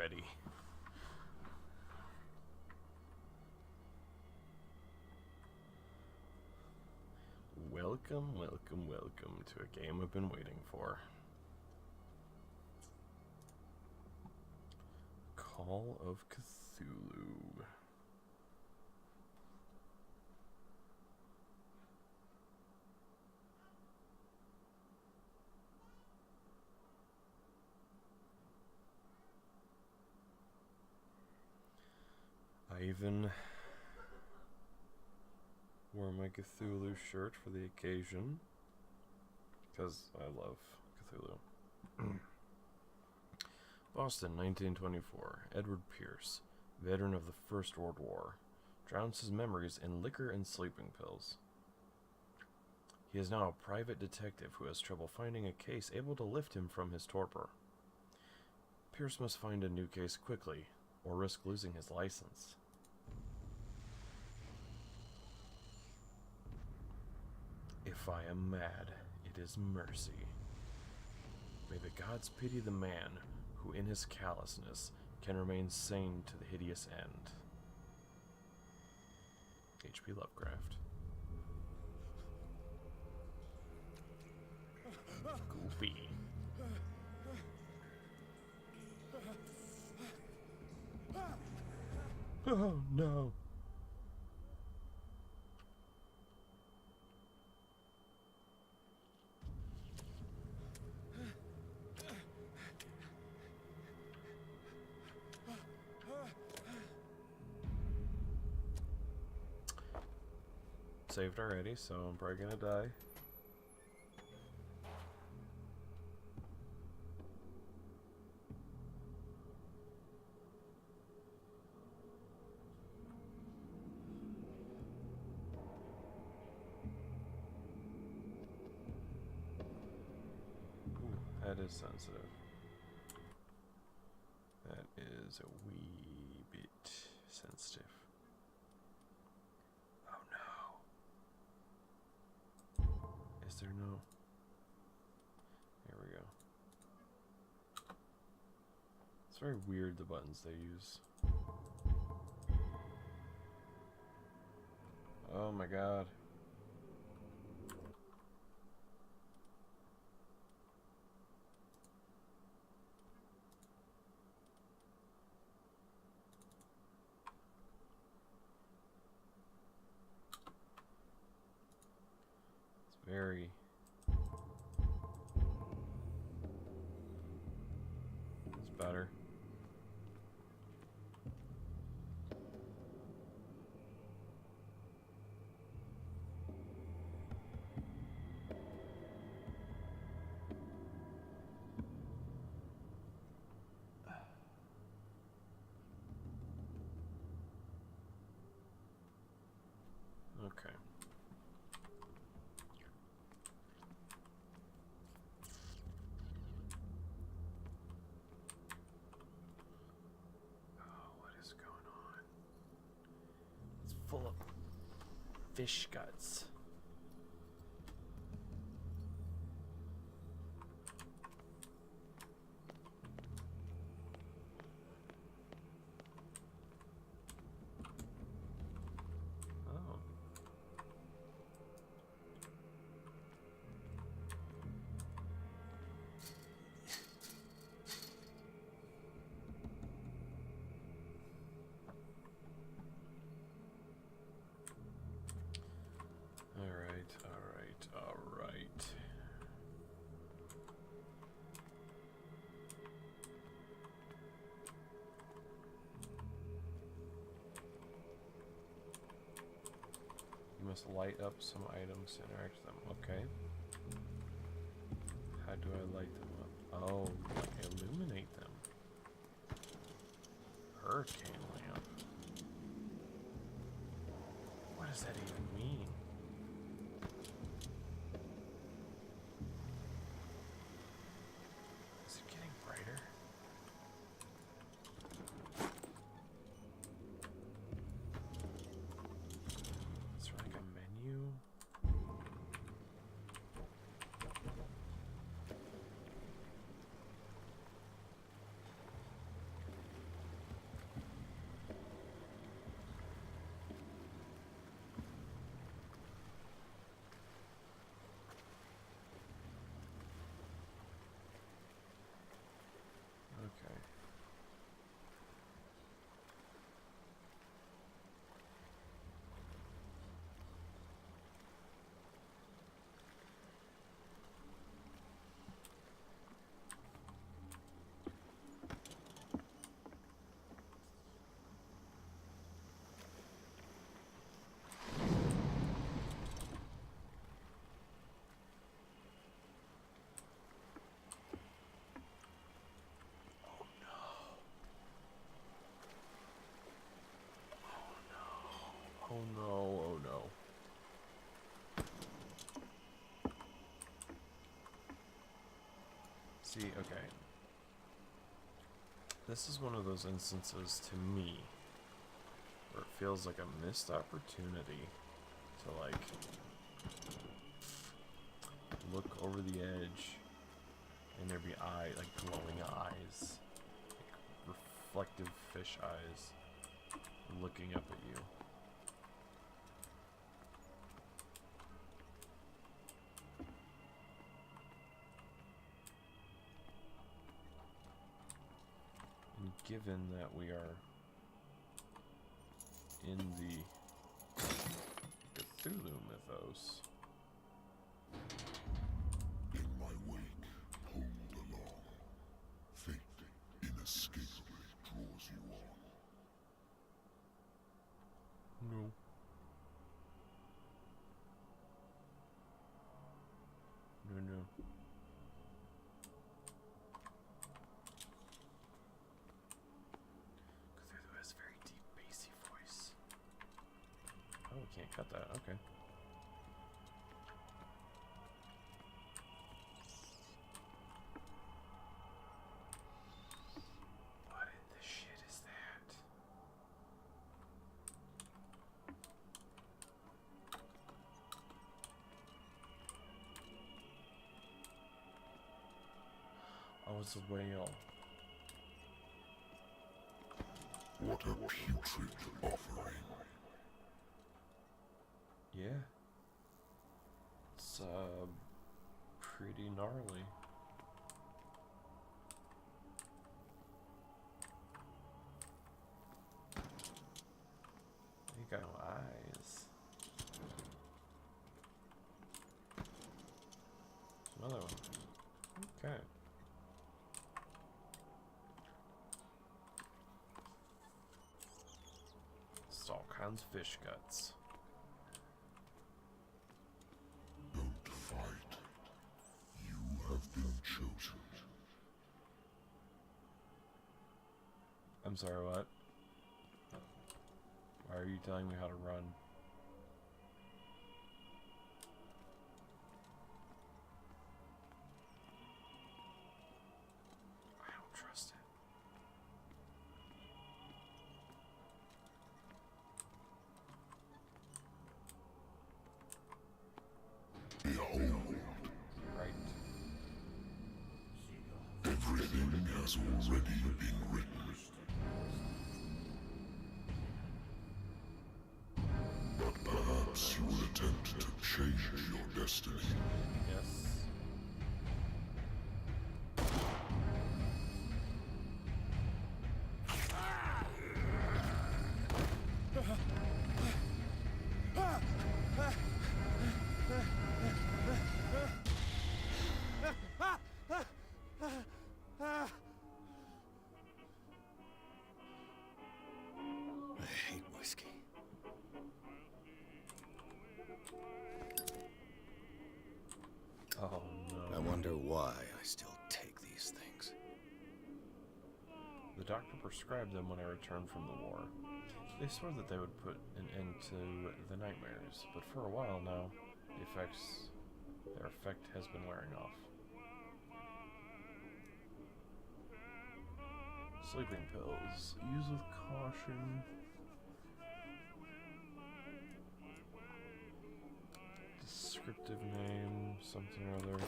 already. Welcome, welcome, welcome to a game I've been waiting for. Call of Cthulhu. I even wore my Cthulhu shirt for the occasion, because I love Cthulhu. Boston, 1924. Edward Pierce, veteran of the First World War, drowns his memories in liquor and sleeping pills. He is now a private detective who has trouble finding a case able to lift him from his torpor. Pierce must find a new case quickly, or risk losing his license. If I am mad, it is mercy. May the gods pity the man who in his callousness can remain sane to the hideous end. H.P. Lovecraft. Goofy. Oh no. Saved already, so I'm probably gonna die. Ooh, that is sensitive. That is a wee bit sensitive. Oh no. Is there no? Here we go. It's very weird, the buttons they use. Oh my god. It's very... It's better. Okay. Oh, what is going on? It's full of fish guts. Oh. All right. You must light up some items to interact with them. Okay. How do I light them up? Oh, illuminate them. Hurricane lamp. What does that even mean? Is it getting brighter? Is there like a menu? Oh no, oh no. See, okay. This is one of those instances to me where it feels like a missed opportunity to, like, look over the edge and there be glowing eyes. Like reflective fish eyes looking up at you. And given that we are in the Cthulhu mythos, In my wake, pulled along, fate inescapably draws you on. no. No. Cthulhu has a very deep, bassy voice. Oh, we can't cut that. Okay. What in the shit is that? Oh, it's a whale. What a putrid offering. Yeah. It's, pretty gnarly. You got no eyes. Another one. Okay. It's all kinds of fish guts. Don't fight. You have been chosen. I'm sorry, what? Why are you telling me how to run? I don't trust it. Behold, Right. everything has already been written. But perhaps you will attempt to change your destiny. Yes. I hate whiskey. Oh I no. wonder why I still take these things. The doctor prescribed them when I returned from the war. They swore that they would put an end to the nightmares, but for a while now, their effect has been wearing off. Sleeping pills. Use with caution. Descriptive name, something or other.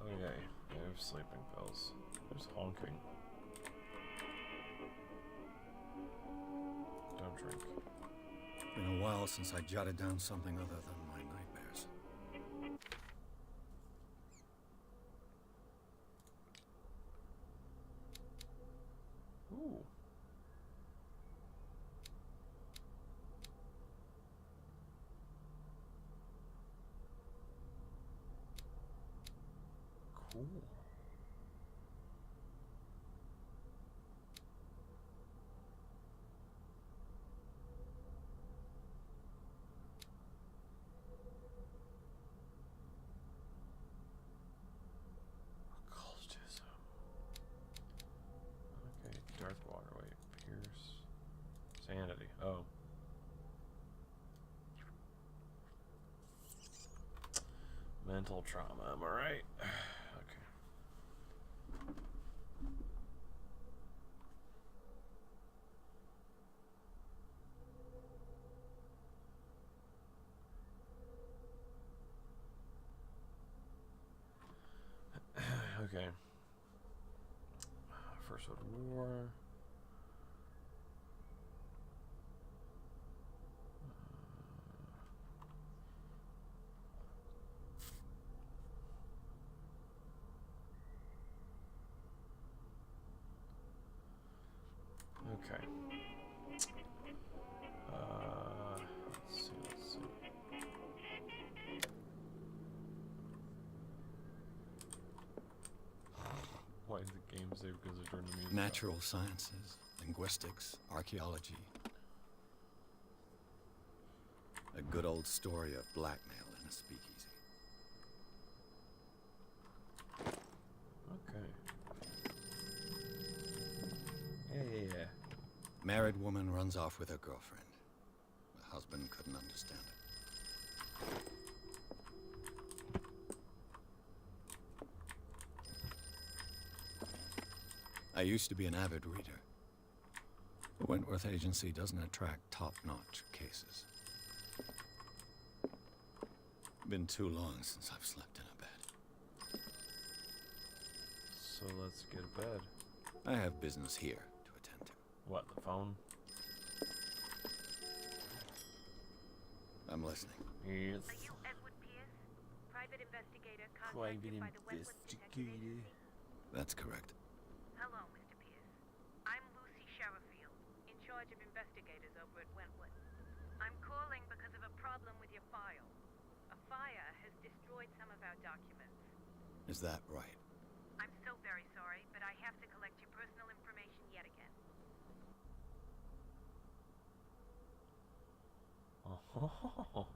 Okay, I have sleeping pills. There's honking. Don't drink. Been a while since I jotted down something other than my nightmares. Ooh. Cool. Occultism. Okay, dark water. Wait, Pierce. Sanity. Oh. mental trauma, am I right? Okay. Okay. First World War. Okay. Let's see. Why is the game saved? Because I turned the music off. Natural sciences, linguistics, archaeology. A good old story of blackmail in a speakeasy. Okay. Yeah. Married woman runs off with her girlfriend. The husband couldn't understand it. I used to be an avid reader. The Wentworth Agency doesn't attract top-notch cases. Been too long since I've slept in a bed. So let's get a bed. I have business here to attend to. What, the phone? I'm listening. Yes. Are you Edward Pierce, private investigator Private contracted by the Wentworth Detective investigator. Agency? That's correct. Hello, Mr. Pierce. I'm Lucy Sherifield, in charge of investigators over at Wentworth. I'm calling because of a problem with your file. A fire has destroyed some of our documents. Is that right? I'm so very sorry, but I have to collect your personal information yet again.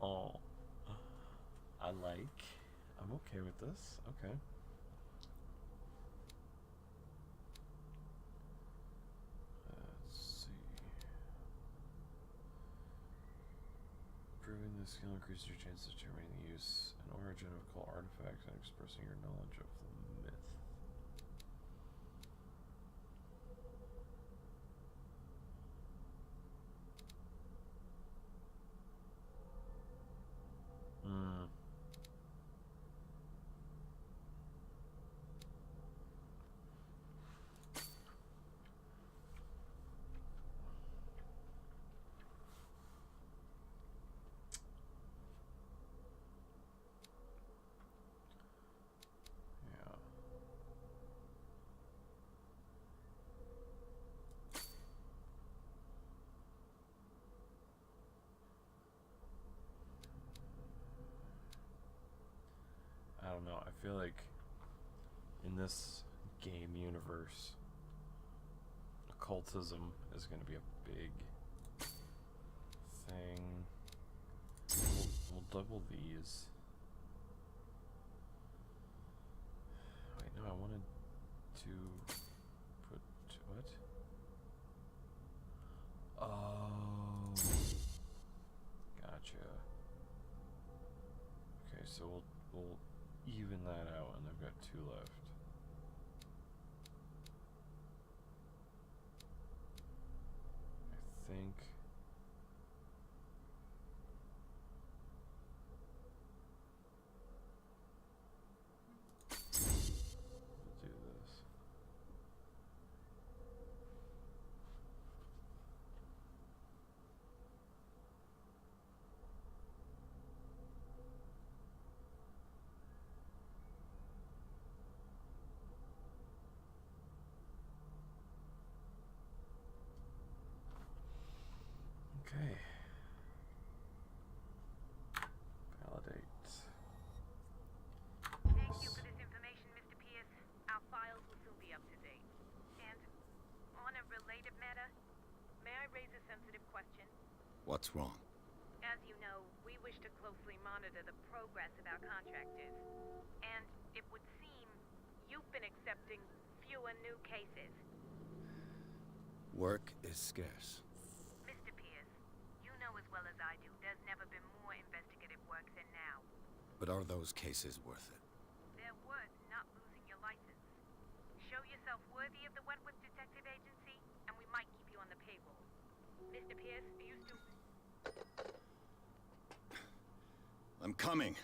Oh, I'm okay with this. Okay. Let's see. Proving this skill increases your chance of determining the use and origin of occult artifacts and expressing your knowledge of the myth. Yeah. I don't know. I feel like in this game universe, occultism is going to be a big thing. We'll double these. Wait, no, I wanted to put what? Oh, gotcha. Okay, so we'll even that out, and I've got 2 left. I think. We'll do this. Okay. Validate. Thank you for this information, Mr. Pierce. Our files will soon be up to date. And on a related matter, may I raise a sensitive question? What's wrong? As you know, we wish to closely monitor the progress of our contractors. And it would seem you've been accepting fewer new cases. Work is scarce. Mr. Pierce, you know as well as I do there's never been more investigative work than now. But are those cases worth it? They're worth not losing your license. Show yourself worthy of the Wentworth Detective Agency, and we might keep you on the payroll. Mr. Pierce, are you still... I'm coming.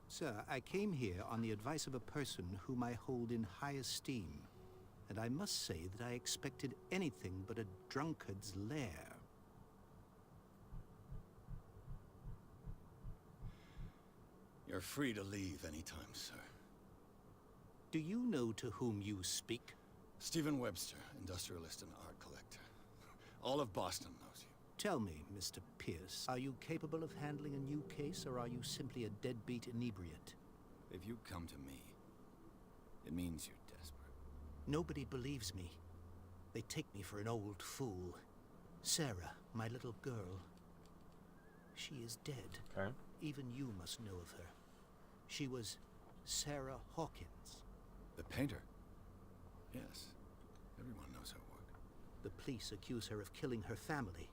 Sir, I came here on the advice of a person whom I hold in high esteem, and I must say that I expected anything but a drunkard's lair. You're free to leave anytime, sir. Do you know to whom you speak? Stephen Webster, industrialist and art collector. All of Boston knows you. Tell me, Mr. Pierce, are you capable of handling a new case, or are you simply a deadbeat inebriate? If you come to me, it means you're desperate. Nobody believes me. They take me for an old fool. Sarah, my little girl. She is dead. Okay. Even you must know of her. She was Sarah Hawkins. The painter? Yes. Everyone knows her work. The police accuse her of killing her family.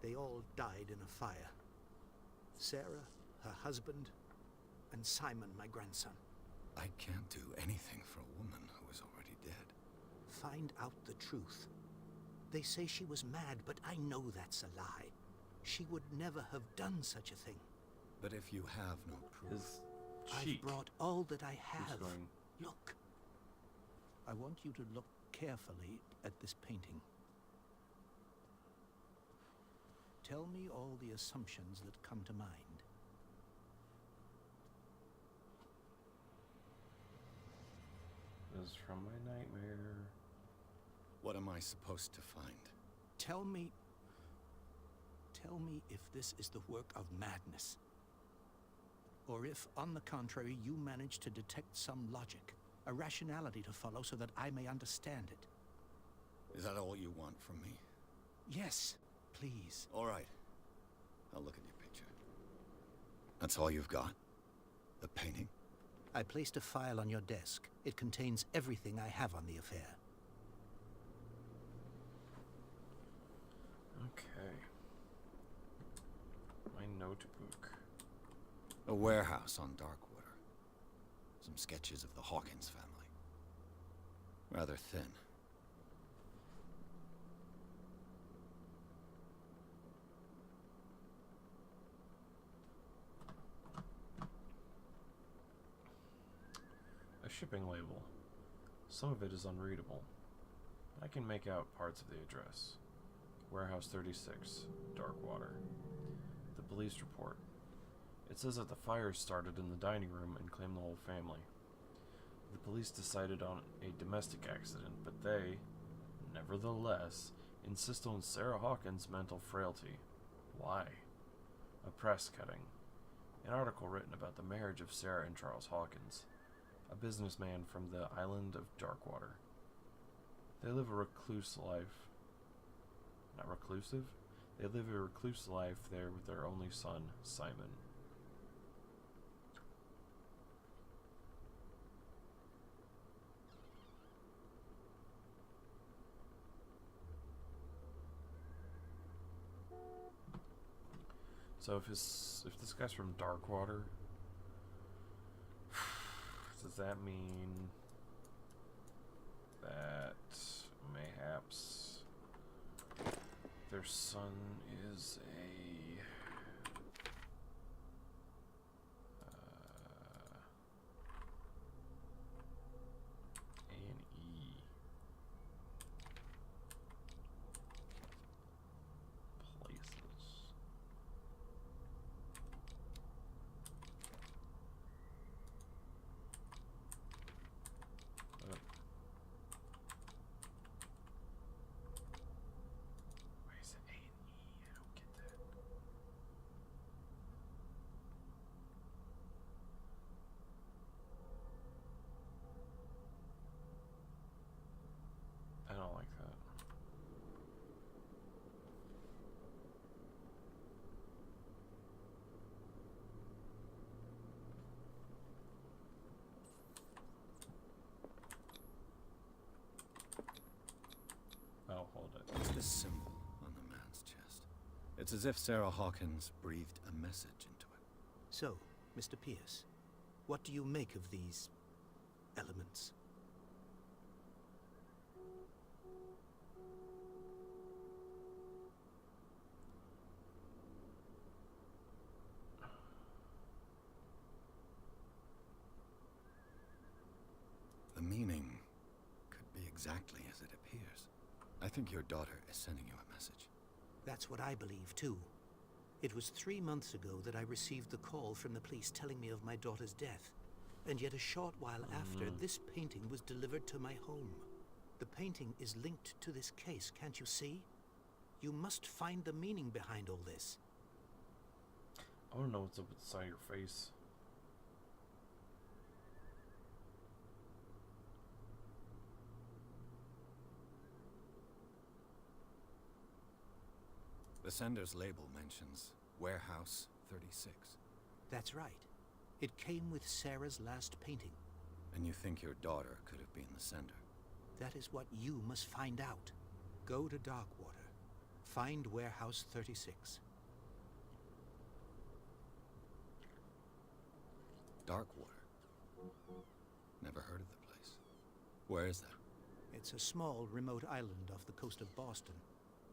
They all died in a fire. Sarah, her husband, and Simon, my grandson. I can't do anything for a woman who is already dead. Find out the truth. They say she was mad, but I know that's a lie. She would never have done such a thing. But if you have no proof... His I've cheek. brought all that I keeps have. going. Look. I want you to look carefully at this painting. Tell me all the assumptions that come to mind. This is from my nightmare. What am I supposed to find? Tell me if this is the work of madness. Or if, on the contrary, you manage to detect some logic, a rationality to follow so that I may understand it. Is that all you want from me? Yes, please. All right. I'll look at your picture. That's all you've got? The painting? I placed a file on your desk. It contains everything I have on the affair. Okay. My notebook. A warehouse on Darkwater. Some sketches of the Hawkins family. Rather thin. A shipping label. Some of it is unreadable. I can make out parts of the address. Warehouse 36, Darkwater. The police report. It says that the fire started in the dining room and claimed the whole family. The police decided on a domestic accident, but they, nevertheless, insist on Sarah Hawkins' mental frailty. Why? A press cutting. An article written about the marriage of Sarah and Charles Hawkins, a businessman from the island of Darkwater. They live a recluse life. Not reclusive? They live a recluse life there with their only son, Simon. So if this guy's from Darkwater, does that mean that mayhaps their son is a A&E places? Why is it A&E? I don't get that. a symbol on the man's chest. It's as if Sarah Hawkins breathed a message into it. So, Mr. Pierce, what do you make of these elements? The meaning could be exactly as it appears. I think your daughter is sending you a message. That's what I believe, too. It was 3 months ago that I received the call from the police telling me of my daughter's death. And yet a short while after, this painting was delivered to my home. The painting is linked to this case, can't you see? You must find the meaning behind all this. I want to know what's up with the side of your face. The sender's label mentions Warehouse 36. That's right. It came with Sarah's last painting. And you think your daughter could have been the sender? That is what you must find out. Go to Darkwater. Find Warehouse 36. Darkwater? Never heard of the place. Where is that? It's a small, remote island off the coast of Boston.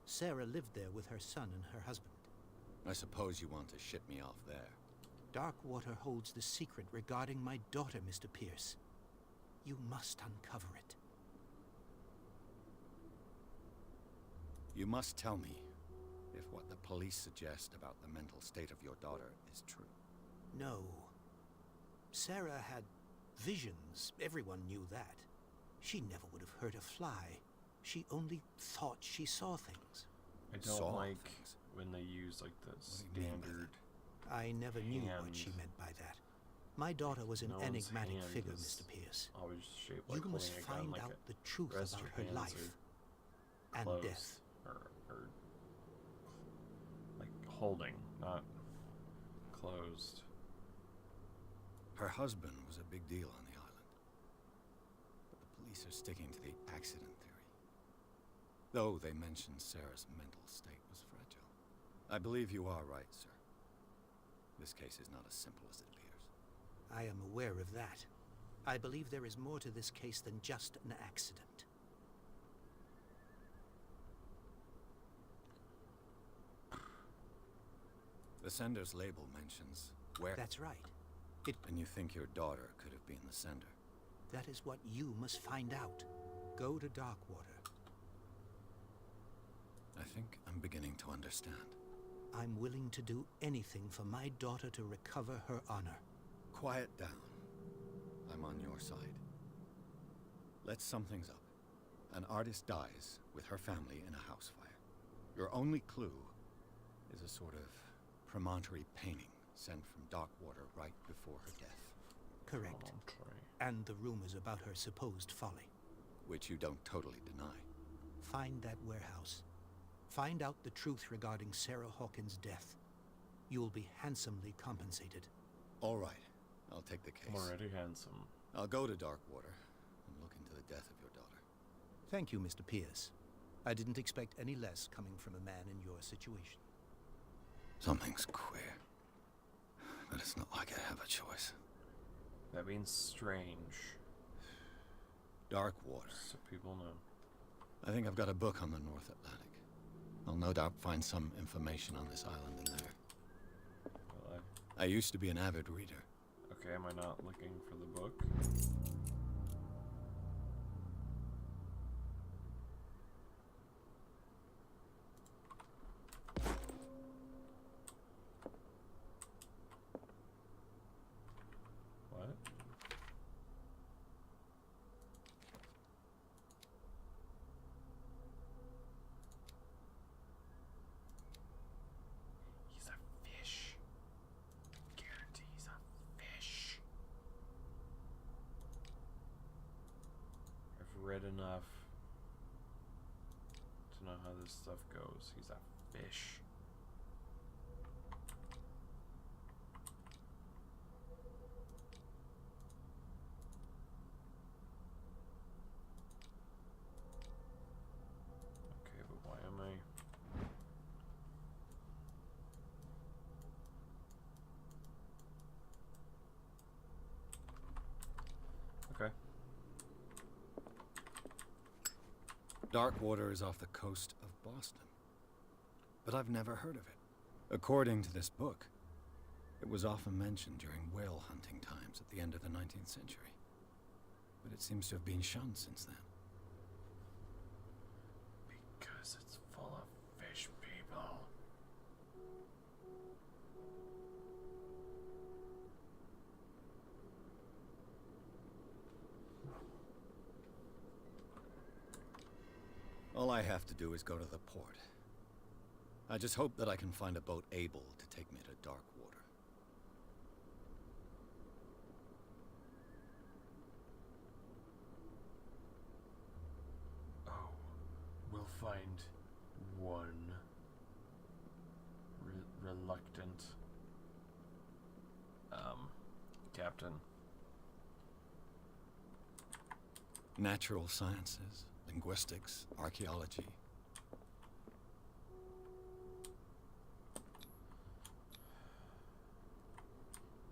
Sarah lived there with her son and her husband. I suppose you want to ship me off there. Darkwater holds the secret regarding my daughter, Mr. Pierce. You must uncover it. You must tell me if what the police suggest about the mental state of your daughter is true. No. Sarah had visions. Everyone knew that. She never would have hurt a fly. She only thought she saw things. I don't Saw like things. when they use like the What do you mean by standard. I never knew what Hand. she meant by that. My daughter was an No one's enigmatic hand figure, is Mr. Pierce. Always shaped like You must holding a gun, find like out it. the truth Rest about your her hands life are and closed, death. or like holding, not closed. Her husband was a big deal on the island. But the police are sticking to the accident theory. Though they mention Sarah's mental state was fragile. I believe you are right, sir. This case is not as simple as it appears. I am aware of that. I believe there is more to this case than just an accident. The sender's label mentions where... That's right. And you think your daughter could have been the sender? That is what you must find out. Go to Darkwater. I think I'm beginning to understand. I'm willing to do anything for my daughter to recover her honor. Quiet down. I'm on your side. Let's sum things up. An artist dies with her family in a house fire. Your only clue is a sort of promontory painting sent from Darkwater right before her death. Correct. Promontory. And the rumors about her supposed folly. Which you don't totally deny. Find that warehouse. Find out the truth regarding Sarah Hawkins' death. You will be handsomely compensated. All right. I'll take the case. I'm already handsome. I'll go to Darkwater and look into the death of your daughter. Thank you, Mr. Pierce. I didn't expect any less coming from a man in your situation. Something's queer. But it's not like I have a choice. That means strange, Darkwater. so people know. I think I've got a book on the North Atlantic. I'll no doubt find some information on this island in there. Well, I used to be an avid reader. okay, am I not looking for the book? What? He's a fish. Guarantee he's a fish. I've read enough to know how this stuff goes. He's a fish. Okay, but why am I Darkwater is off the coast of Boston, but I've never heard of it. According to this book, it was often mentioned during whale hunting times at the end of the 19th century, but it seems to have been shunned since then. Because it's full of fish people. All I have to do is go to the port. I just hope that I can find a boat able to take me to Darkwater. Oh, we'll find one reluctant captain. Natural sciences, linguistics, archaeology.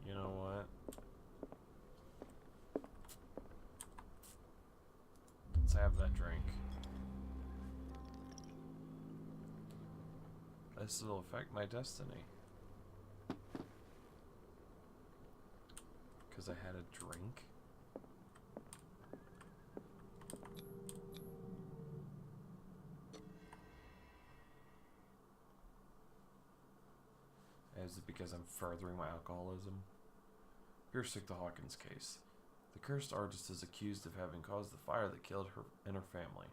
You know what? Let's have that drink. This will affect my destiny. Because I had a drink? Is it because I'm furthering my alcoholism? Pierce took the Hawkins case. The cursed artist is accused of having caused the fire that killed her and her family.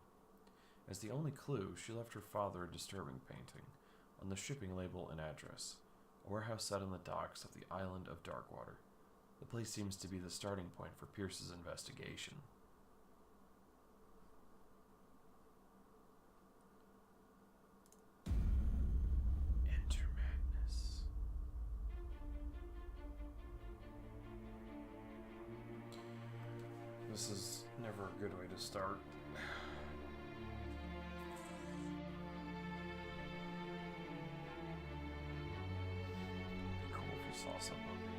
As the only clue, she left her father a disturbing painting on the shipping label and address, a warehouse set on the docks of the island of Darkwater. The place seems to be the starting point for Pierce's investigation. Enter madness. This is never a good way to start. It'd be cool if you saw something underneath.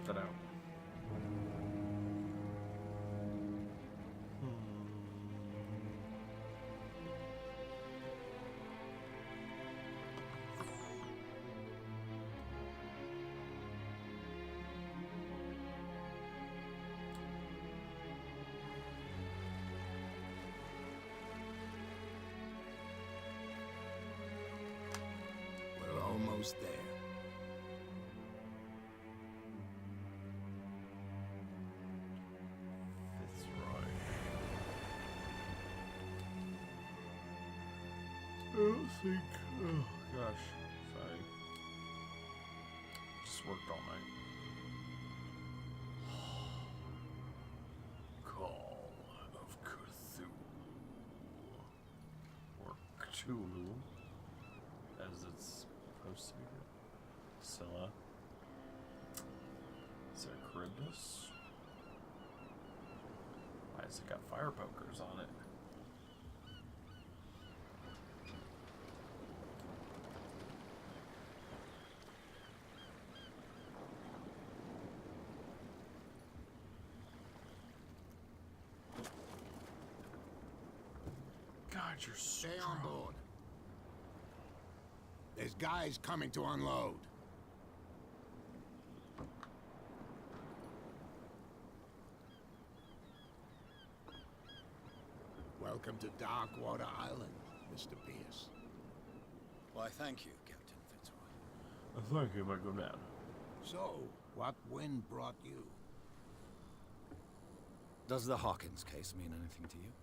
Put that out. We're almost there. Fitzroy. I don't think. Oh gosh, sorry. Just worked all night. Call of Cthulhu. Or Cthulhu, as it's supposed to be. Scylla. Is there Charybdis? Why has it got fire pokers on it? God, you're Stay strong. on board. There's guys coming to unload. Welcome to Darkwater Island, Mr. Pierce. Why, thank you, Captain Fitzroy. Thank you, my good man. So, what wind brought you? Does the Hawkins case mean anything to you?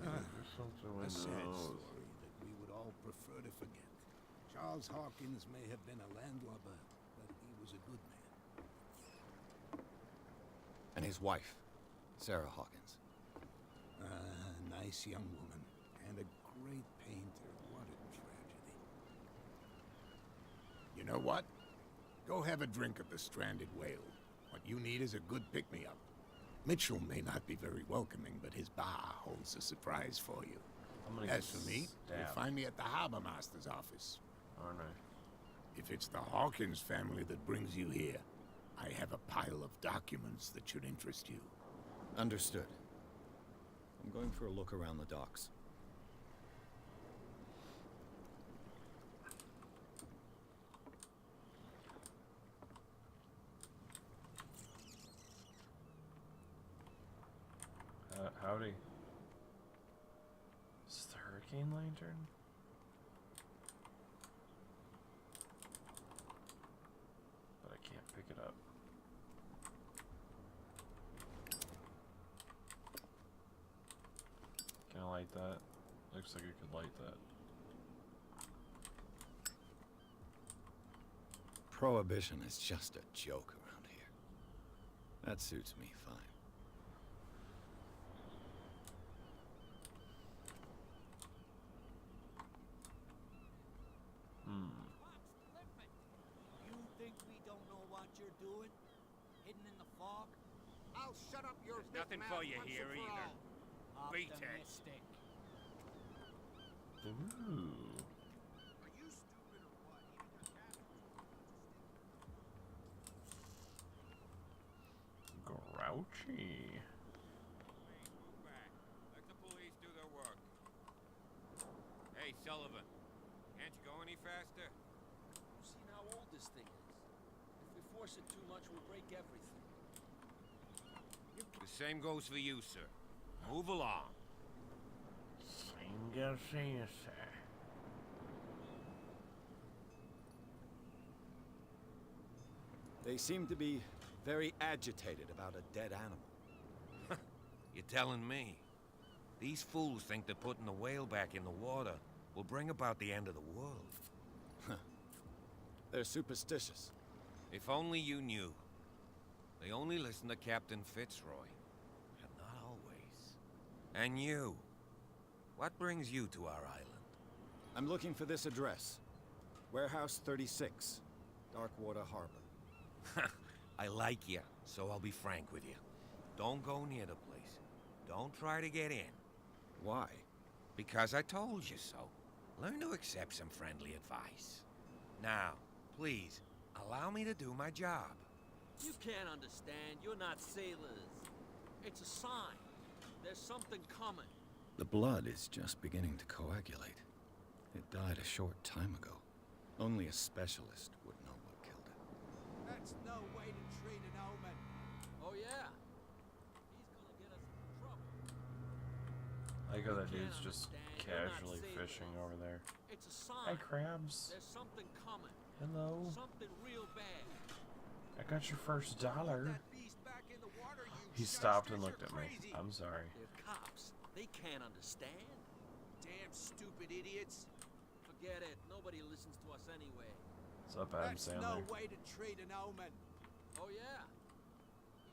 A sad story that we would all prefer to forget. Charles Hawkins may have been a landlubber, but he was a good man. And his wife, Sarah Hawkins. Nice young woman, and a great painter. What a tragedy. You know what? Go have a drink at the Stranded Whale. What you need is a good pick-me-up. Mitchell may not be very welcoming, but his bar holds a surprise for you. I'm gonna As get for me, you'll stabbed, find me at the harbor master's office. aren't I? If it's the Hawkins family that brings you here, I have a pile of documents that should interest you. Understood. I'm going for a look around the docks. Howdy. Is this the hurricane lantern? But I can't pick it up. Can I light that? Looks like I could light that. Prohibition is just a joke around here. That suits me fine. You think we don't know what you're doing? Hidden in the fog? I'll shut up your There's nothing for you here either. Beat it. Optimistic. Ooh. Are you stupid or what? Even your captain Grouchy. Move back. Let the police do their work. Hey, Sullivan. Can't you go any faster? You've seen how old this thing is. If we force it too much, we'll break everything. The same goes for you, sir. Move along. Single sir. They seem to be very agitated about a dead animal. You're telling me? These fools think that putting the whale back in the water will bring about the end of the world. They're superstitious. If only you knew. They only listen to Captain Fitzroy. And not always. And you. What brings you to our island? I'm looking for this address. Warehouse 36, Darkwater Harbor. I like you, so I'll be frank with you. Don't go near the place. Don't try to get in. Why? Because I told you so. Learn to accept some friendly advice. Now, please, allow me to do my job. You can't understand. You're not sailors. It's a sign. There's something coming. The blood is just beginning to coagulate. It died a short time ago. Only a specialist would know what killed it. That's no way to treat an omen. Oh, yeah. He's gonna get us in trouble. I like how that You dude's can't just understand. You're not casually sailors. fishing over there. It's a Hi, sign. crabs. There's something coming. Hello. Something real bad. I got your first dollar. That beast back in the water, you He stopped and shysters, looked at you're me. crazy. I'm sorry. They're cops. They can't understand. Damn stupid idiots. Forget it. Nobody listens to us anyway. What's up, Adam That's Sandler? no way to treat an omen. Oh, yeah.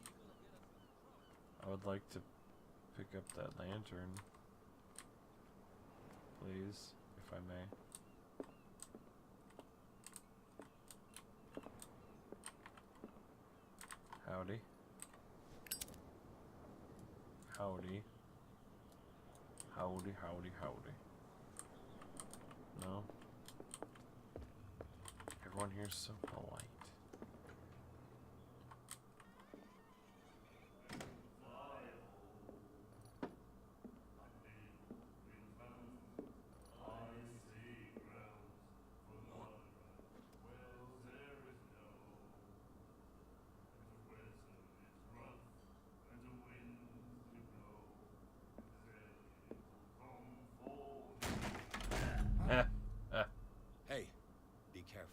He's gonna get us in trouble. I would like to pick up that lantern. Please, if I may. Howdy. Howdy. Howdy, howdy, howdy. No? Everyone here's so polite. Hey, be careful.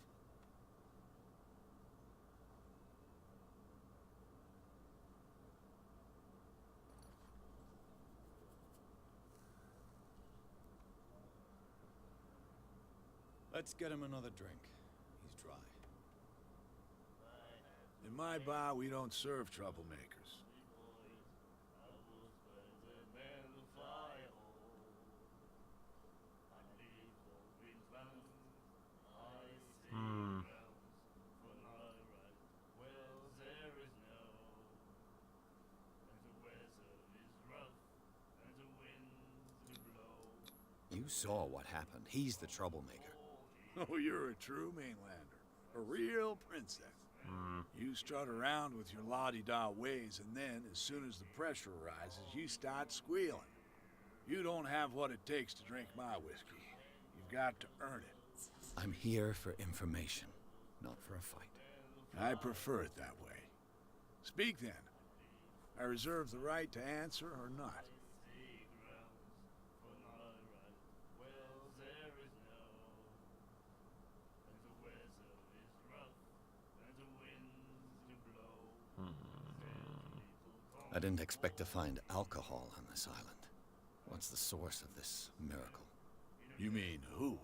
Let's get him another drink. He's dry. In my bar, we don't serve troublemakers. saw what happened. He's the troublemaker. Oh, you're a true mainlander. A real princess. You strut around with your la-di-da ways, and then, as soon as the pressure rises, you start squealing. You don't have what it takes to drink my whiskey. You've got to earn it. I'm here for information, not for a fight. I prefer it that way. Speak then. I reserve the right to answer or not. I didn't expect to find alcohol on this island. What's the source of this miracle? You mean who?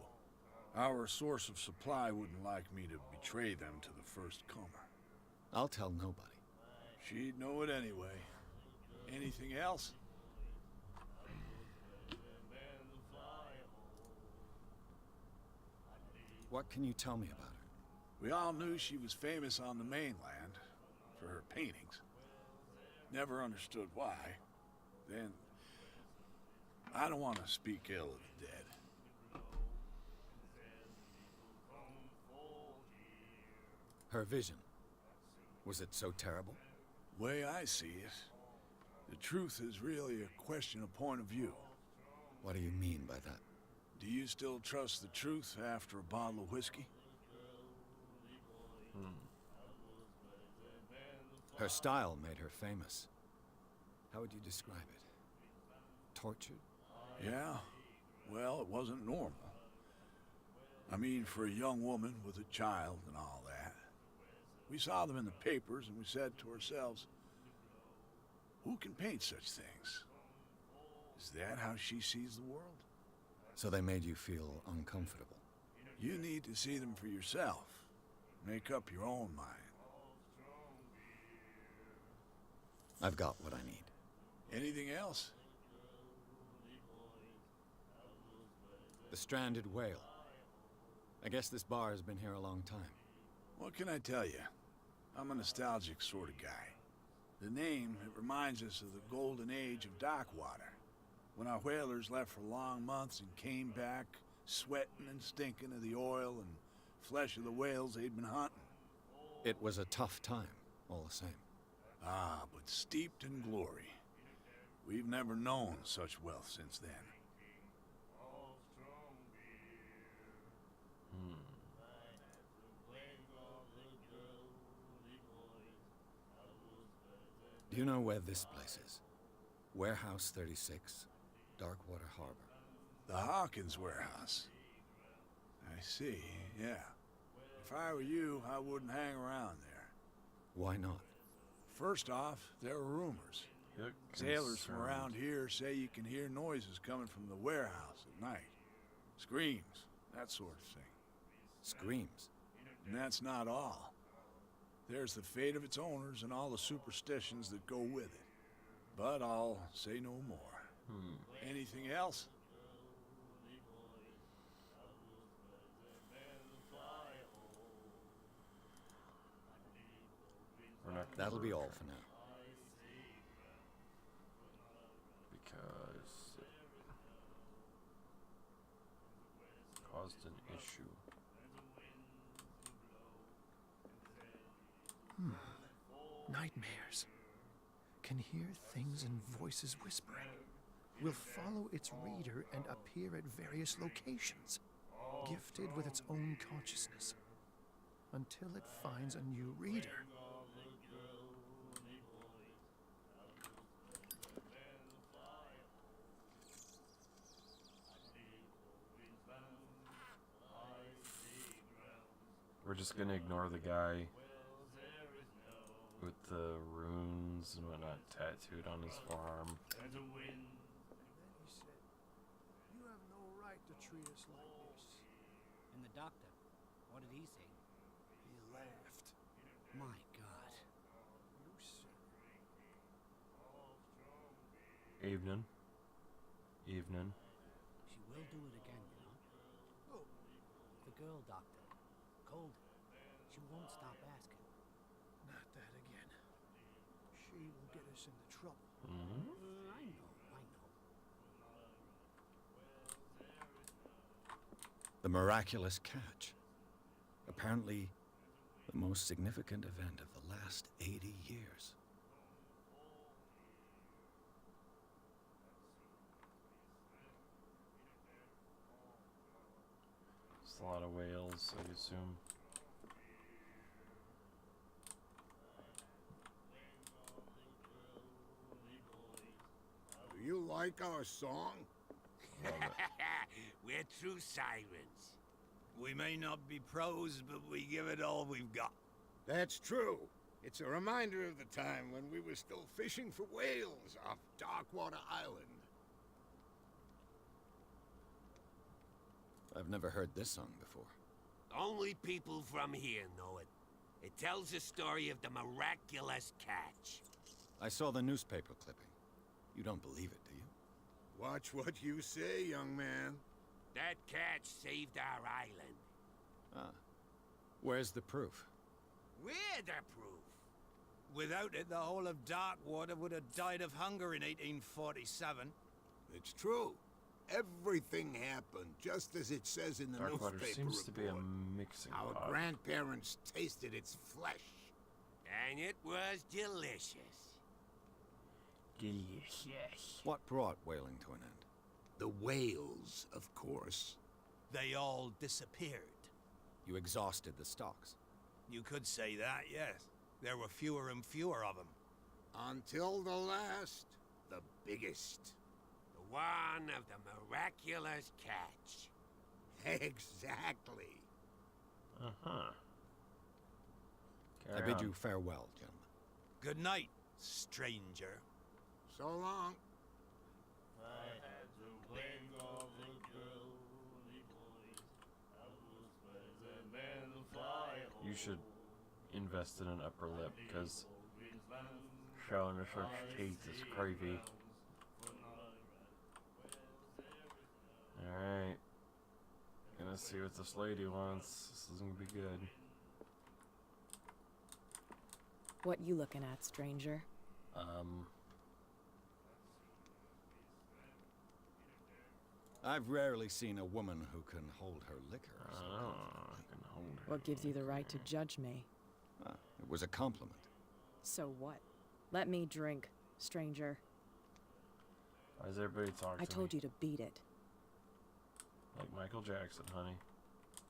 Our source of supply wouldn't like me to betray them to the first comer. I'll tell nobody. She'd know it anyway. Anything else? What can you tell me about her? We all knew she was famous on the mainland for her paintings. Never understood why. Then, I don't want to speak ill of the dead. Her vision. Was it so terrible? Way I see it, the truth is really a question of point of view. What do you mean by that? Do you still trust the truth after a bottle of whiskey? Her style made her famous. How would you describe it? Tortured? Yeah. Well, it wasn't normal. I mean, for a young woman with a child and all that. We saw them in the papers and we said to ourselves, who can paint such things? Is that how she sees the world? So they made you feel uncomfortable? You need to see them for yourself. Make up your own mind. I've got what I need. Anything else? The stranded whale. I guess this bar has been here a long time. What can I tell you? I'm a nostalgic sort of guy. The name, it reminds us of the golden age of dockwater, when our whalers left for long months and came back sweating and stinking of the oil and flesh of the whales they'd been hunting. It was a tough time, all the same. Ah, but steeped in glory. We've never known such wealth since then. Do you know where this place is? Warehouse 36, Darkwater Harbor. The Hawkins warehouse. I see, yeah. If I were you, I wouldn't hang around there. Why not? First off, there are rumors. Sailors from around here say you can hear noises coming from the warehouse at night. Screams, that sort of thing. Screams? And that's not all. There's the fate of its owners and all the superstitions that go with it. But I'll say no more. Anything else? That'll be all for now. Because it caused an issue. Nightmares. Can hear things and voices whispering. Will follow its reader and appear at various locations, gifted with its own consciousness, until it finds a new reader. We're just gonna ignore the guy with the runes and whatnot tattooed on his forearm. Then he said, "You have no right to treat us like this." And the doctor, what did he say? He laughed. My God. You said, Evening. Evening. She will do it again, you know? "Oh, The girl doctor. Cold. She won't stop asking. not that again. She will get us into trouble." I know, I know. miraculous catch. Apparently, the most significant event of the last 80 years. It's a lot of whales, I assume. Do you like our song? We're true sirens. We may not be pros, but we give it all we've got. That's true. It's a reminder of the time when we were still fishing for whales off Darkwater Island. I've never heard this song before. Only people from here know it. It tells the story of the miraculous catch. I saw the newspaper clipping. You don't believe it, do you? Watch what you say, young man. That catch saved our island. Ah. Where's the proof? We're the proof. Without it, the whole of Darkwater would have died of hunger in 1847. It's true. Everything happened just as it says in the Darkwater newspaper seems to be a report. mixing Our pot. grandparents tasted its flesh. And it was delicious. Delicious. What brought whaling to an end? The whales, of course. They all disappeared. You exhausted the stocks. You could say that, yes. There were fewer and fewer of them. Until the last, the biggest. The one of the miraculous catch. Exactly. Uh-huh. I bid you farewell, gentlemen. Good night, stranger. So long. You should invest in an upper lip, because showing her such teeth is creepy. Alright. Gonna see what this lady wants. This is gonna be good. What you looking at, stranger? I've rarely seen a woman who can hold her liquor. So I can hold her. What gives you the right to judge me? it was a compliment. So what? Let me drink, stranger. Why does everybody talk to I told me? you to beat it. Like Michael Jackson, honey.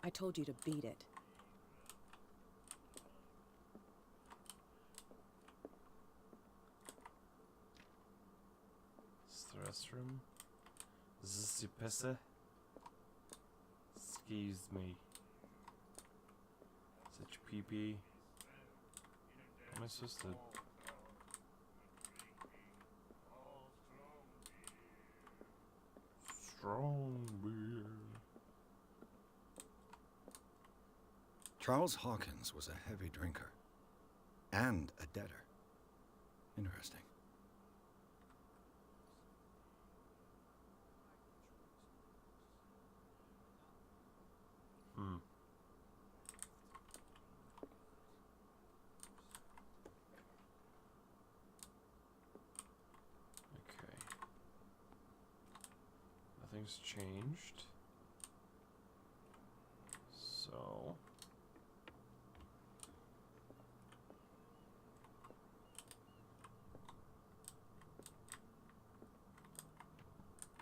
I told you to beat it. Is the restroom? Is this the pisse? Excuse me. Such pee-pee. How am I supposed to... Strong beer. Charles Hawkins was a heavy drinker. And a debtor. Interesting. Okay. Nothing's changed. So...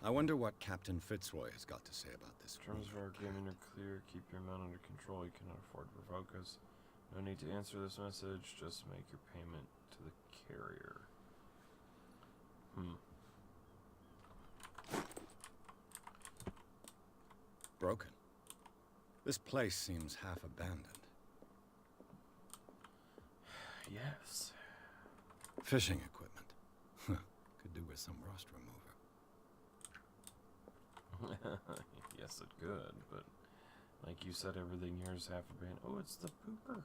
I wonder what Captain Fitzroy has got to say about this. Terms of our agreement are clear. Keep your amount under control. You cannot afford to provoke us. No need to answer this message. Just make your payment to the carrier. Broken. This place seems half abandoned. Yes. Fishing equipment. Could do with some rust remover. Yes, it could, but like you said, everything here is half abandoned. Oh, it's the pooper.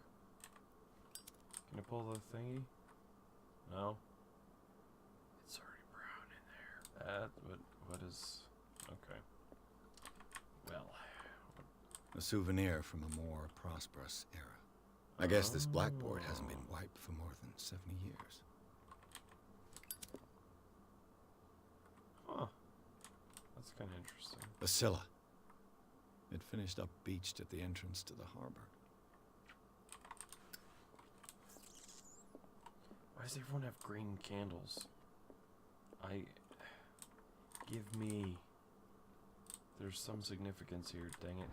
Can I pull the thingy? No. It's already brown in there. What is... Okay. Well. A souvenir from a more prosperous era. I guess this blackboard hasn't been wiped for more than 70 years. Huh. That's kind of interesting. The Scylla. It finished up beached at the entrance to the harbor. Why does everyone have green candles? Give me... There's some significance here, dang it.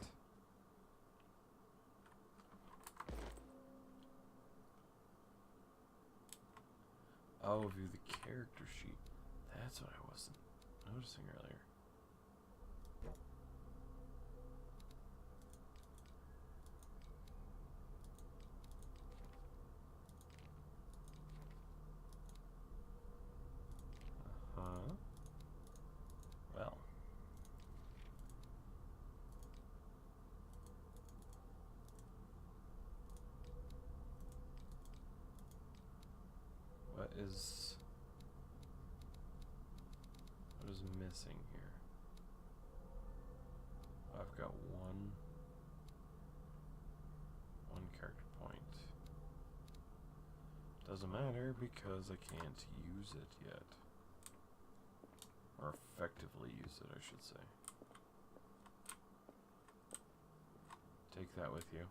Oh, view the character sheet. That's what I wasn't noticing earlier. Well. What is missing here? I've got one character point. Doesn't matter because I can't use it yet. Or effectively use it, I should say. Take that with you.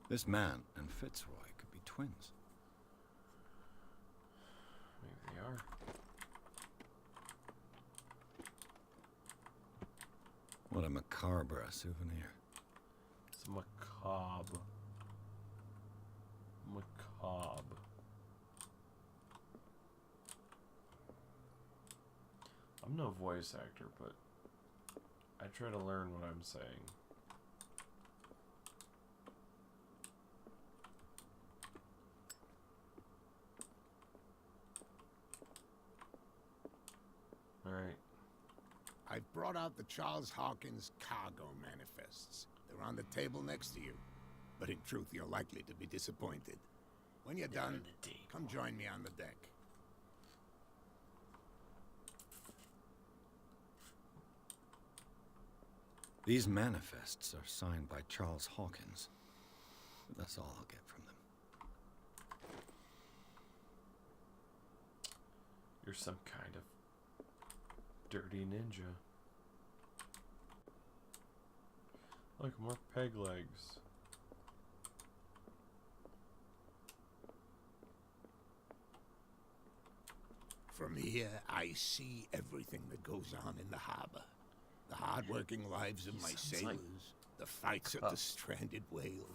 This man and Fitzroy could be twins. Maybe they are. What a macabre souvenir. It's macabre. Macabre. I'm no voice actor, but I try to learn what I'm saying. Alright. I've brought out the Charles Hawkins cargo manifests. They're on the table next to you. But in truth, you're likely to be disappointed. When you're done, come join me on the deck. These manifests are signed by Charles Hawkins. That's all I'll get from them. You're some kind of dirty ninja. Look, more peg legs. From here, I see everything that goes on in the harbor. The hard-working lives of my sailors, the fights of the stranded whale,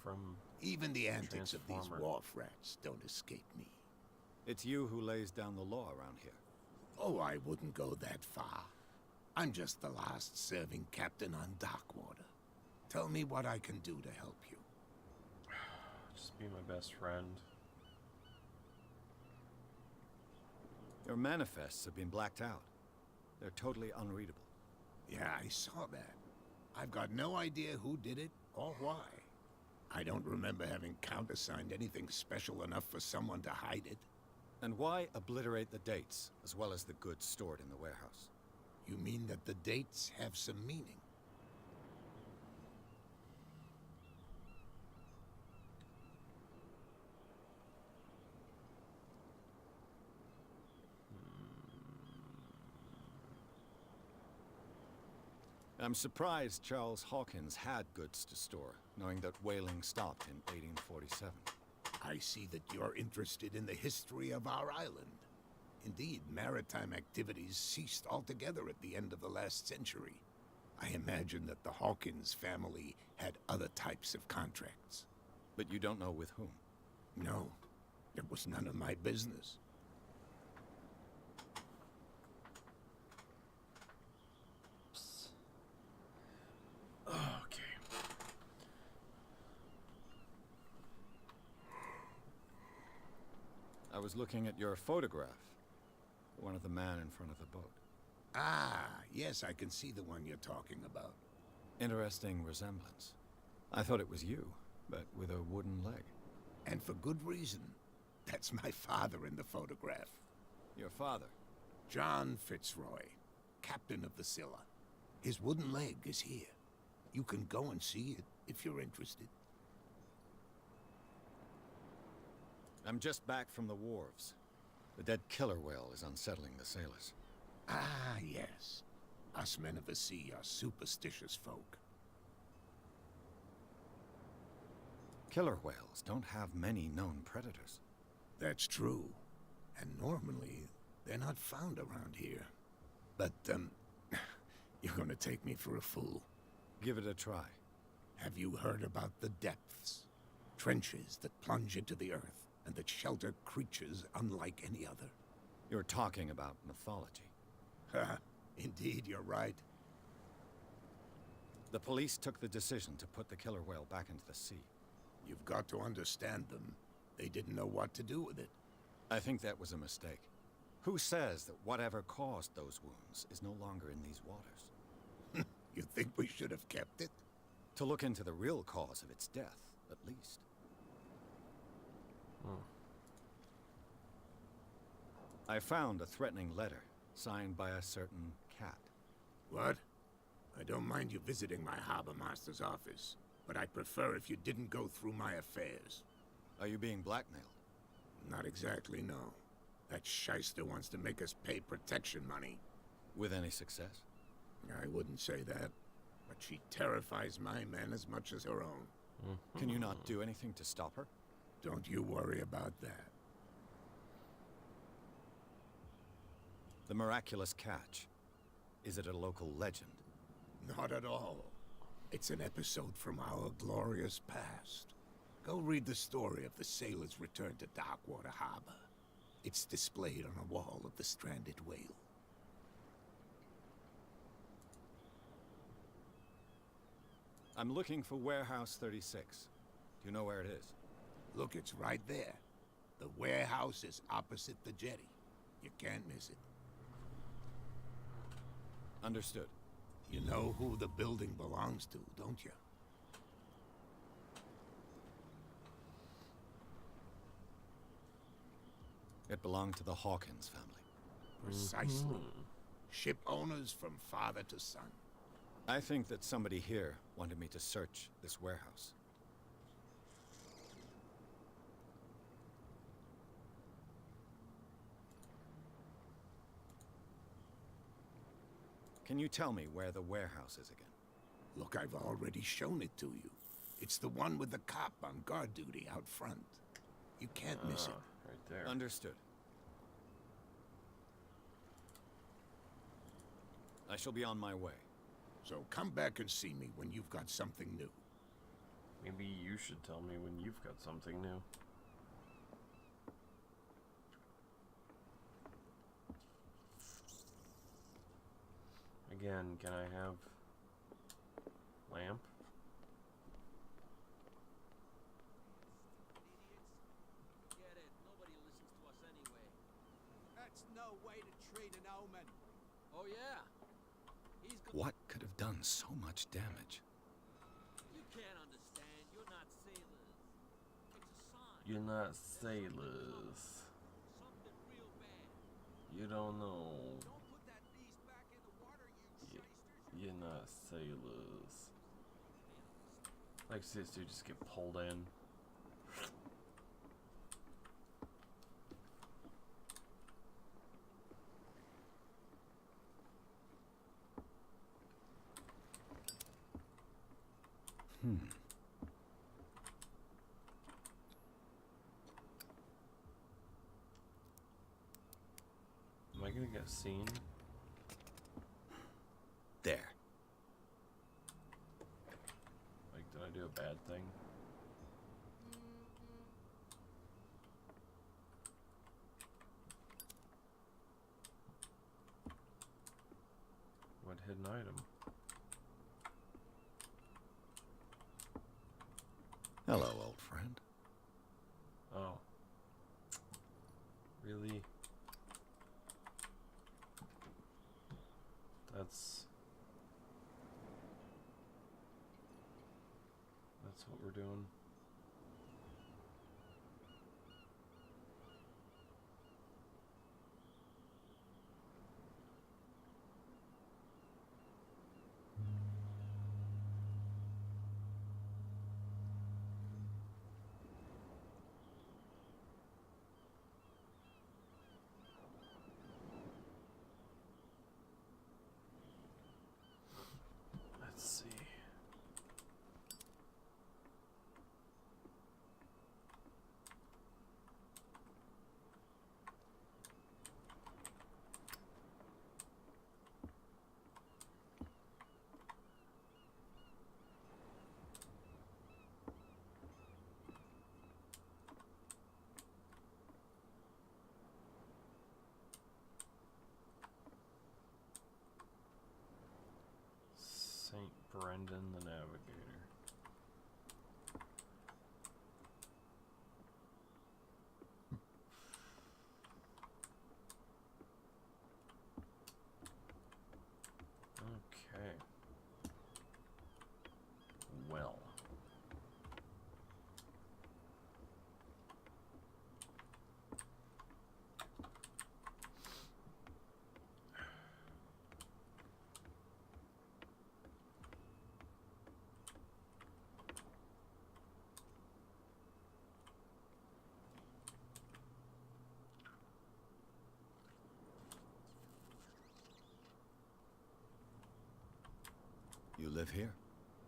even the antics of these wharf rats don't escape me. It's you who lays down the law around here. Oh, I wouldn't go that far. I'm just the last serving captain on Darkwater. Tell me what I can do to help you. Just be my best friend. Your manifests have been blacked out. They're totally unreadable. Yeah, I saw that. I've got no idea who did it or why. I don't remember having countersigned anything special enough for someone to hide it. And why obliterate the dates, as well as the goods stored in the warehouse? You mean that the dates have some meaning? I'm surprised Charles Hawkins had goods to store, knowing that whaling stopped in 1847. I see that you're interested in the history of our island. Indeed, maritime activities ceased altogether at the end of the last century. I imagine that the Hawkins family had other types of contracts. But you don't know with whom? No, it was none of my business. Okay. I was looking at your photograph. One of the man in front of the boat. Ah, yes, I can see the one you're talking about. Interesting resemblance. I thought it was you, but with a wooden leg. And for good reason. That's my father in the photograph. Your father? John Fitzroy, captain of the Scylla. His wooden leg is here. You can go and see it if you're interested. I'm just back from the wharves. The dead killer whale is unsettling the sailors. Ah, yes. Us men of the sea are superstitious folk. Killer whales don't have many known predators. That's true. And normally, they're not found around here. But, you're gonna take me for a fool. Give it a try. Have you heard about the depths? Trenches that plunge into the earth, and that shelter creatures unlike any other. You're talking about mythology. Ha! Indeed, you're right. The police took the decision to put the killer whale back into the sea. You've got to understand them. They didn't know what to do with it. I think that was a mistake. Who says that whatever caused those wounds is no longer in these waters? You think we should have kept it? To look into the real cause of its death, at least. I found a threatening letter, signed by a certain cat. What? I don't mind you visiting my harbor master's office, but I'd prefer if you didn't go through my affairs. Are you being blackmailed? Not exactly, no. That shyster wants to make us pay protection money. With any success? I wouldn't say that, but she terrifies my men as much as her own. Can you not do anything to stop her? Don't you worry about that. The miraculous catch. Is it a local legend? Not at all. It's an episode from our glorious past. Go read the story of the sailor's return to Darkwater Harbor. It's displayed on a wall of the stranded whale. I'm looking for Warehouse 36. Do you know where it is? Look, it's right there. The warehouse is opposite the jetty. You can't miss it. Understood. You know who the building belongs to, don't you? It belonged to the Hawkins family. Precisely. Ship owners from father to son. I think that somebody here wanted me to search this warehouse. Can you tell me where the warehouse is again? Look, I've already shown it to you. It's the one with the cop on guard duty out front. You can't miss it. Right there. Understood. I shall be on my way. So come back and see me when you've got something new. Maybe you should tell me when you've got something new. Again, can I have lamp? Get it. Nobody listens to us anyway. That's no way to treat an omen. Oh, yeah. He's got... What could have done so much damage? You can't understand. You're not sailors. It's a sign. You're not sailors. Something real bad. You don't know. Don't put that beast back in the water, you shysters. You're not sailors. Like this dude just get pulled in. Am I gonna get seen? There. Like, did I do a bad thing? What hidden item? Hello, old friend. Oh. Really? That's what we're doing. Brendan the Navigator. Okay. Well. You live here?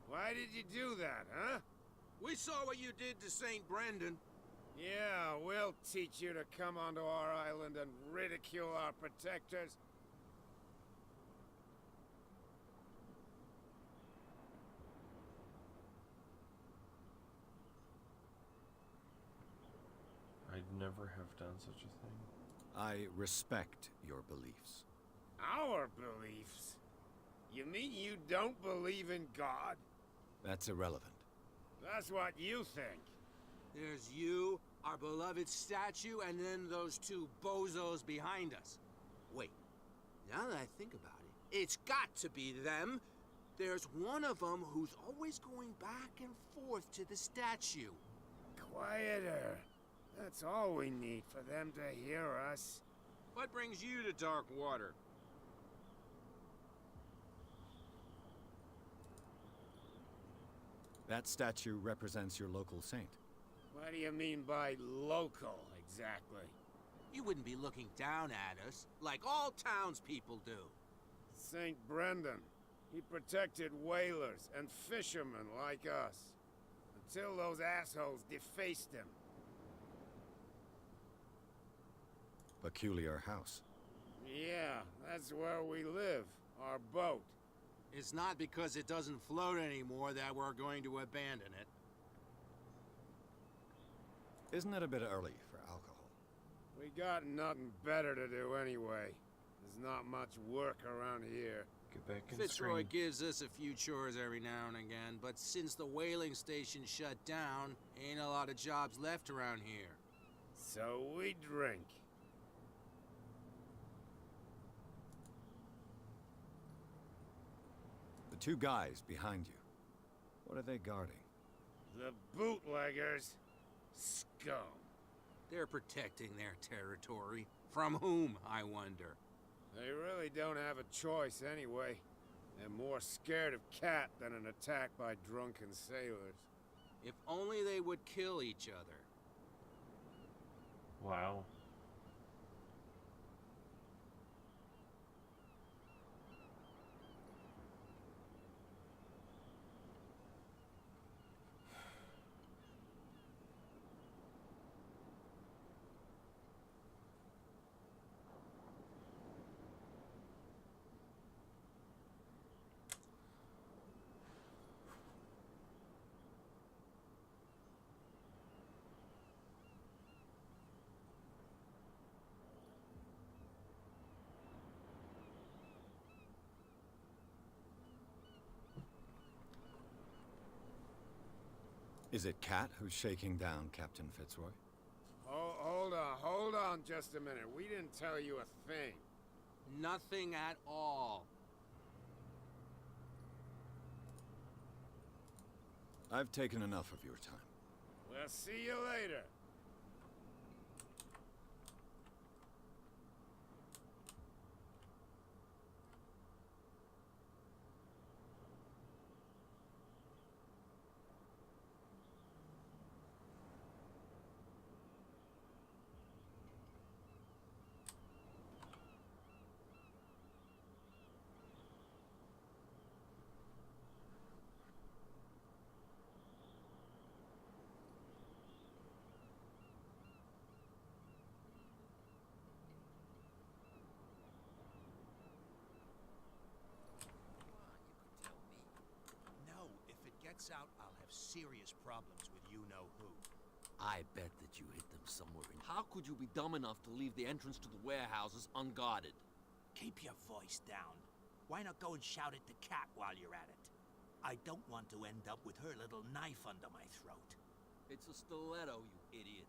Why did you do that, huh? We saw what you did to St. Brendan. Yeah, we'll teach you to come onto our island and ridicule our protectors. I'd never have done such a thing. I respect your beliefs. Our beliefs? You mean you don't believe in God? That's irrelevant. That's what you think. There's you, our beloved statue, and then those two bozos behind us. Wait, now that I think about it, it's got to be them. There's one of them who's always going back and forth to the statue. Quieter. That's all we need for them to hear us. What brings you to Darkwater? That statue represents your local saint. What do you mean by local, exactly? You wouldn't be looking down at us, like all townspeople do. St. Brendan. He protected whalers and fishermen like us. Until those assholes defaced him. Peculiar house. Yeah, that's where we live. Our boat. It's not because it doesn't float anymore that we're going to abandon it. Isn't it a bit early for alcohol? We got nothing better to do anyway. There's not much work around here. Get back in Fitzroy screen. gives us a few chores every now and again, but since the whaling station shut down, ain't a lot of jobs left around here. So we drink. The two guys behind you. What are they guarding? The bootleggers. Scum. They're protecting their territory. From whom, I wonder? They really don't have a choice anyway. They're more scared of Cat than an attack by drunken sailors. If only they would kill each other. Wow. Is it Cat who's shaking down Captain Fitzroy? Oh, hold on just a minute. We didn't tell you a thing. Nothing at all. I've taken enough of your time. We'll see you later. No, if it gets out, I'll have serious problems with you-know-who. I bet that you hid them somewhere in... How could you be dumb enough to leave the entrance to the warehouses unguarded? Keep your voice down. Why not go and shout at the Cat while you're at it? I don't want to end up with her little knife under my throat. It's a stiletto, you idiot.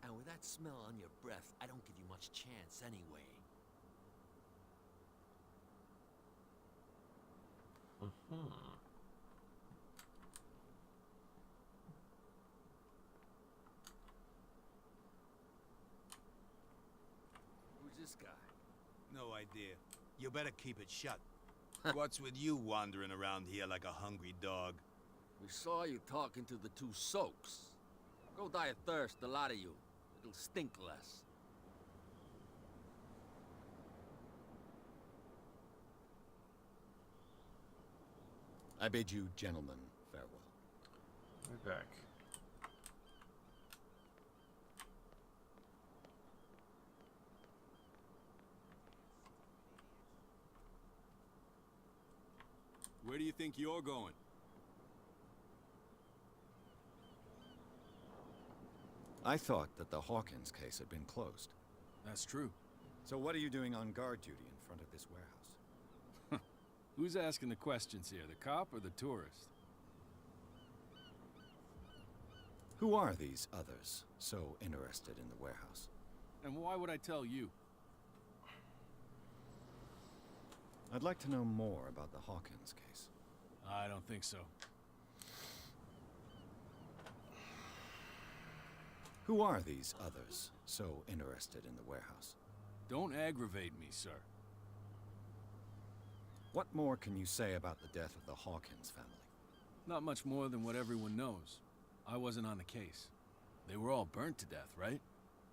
And with that smell on your breath, I don't give you much chance anyway. Who's this guy? No idea. You better keep it shut. What's with you wandering around here like a hungry dog? We saw you talking to the two soaks. Go die of thirst, the lot of you. It'll stink less. I bid you gentlemen farewell. Be back. Where do you think you're going? I thought that the Hawkins case had been closed. That's true. So what are you doing on guard duty in front of this warehouse? Who's asking the questions here, the cop or the tourist? Who are these others so interested in the warehouse? And why would I tell you? I'd like to know more about the Hawkins case. I don't think so. Who are these others so interested in the warehouse? Don't aggravate me, sir. What more can you say about the death of the Hawkins family? Not much more than what everyone knows. I wasn't on the case. They were all burnt to death, right?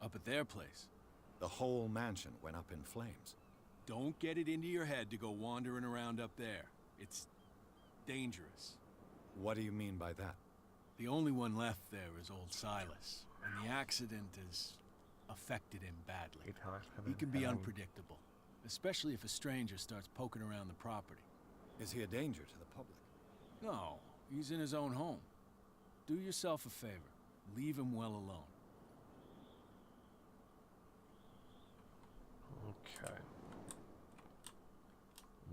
Up at their place. The whole mansion went up in flames. Don't get it into your head to go wandering around up there. It's dangerous. What do you mean by that? The only one left there is old Silas, and the accident has affected him badly. He can be unpredictable, especially if a stranger starts poking around the property. Is he a danger to the public? No, he's in his own home. Do yourself a favor. Leave him well alone. Okay.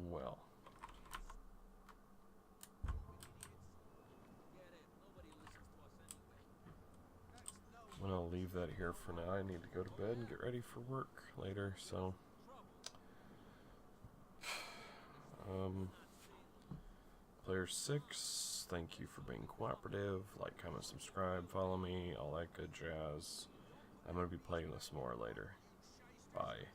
Well. I'm gonna leave that here for now. I need to go to bed and get ready for work later, so Player 6, thank you for being cooperative. Like, comment, subscribe, follow me, all that good jazz. I'm gonna be playing this more later. Bye.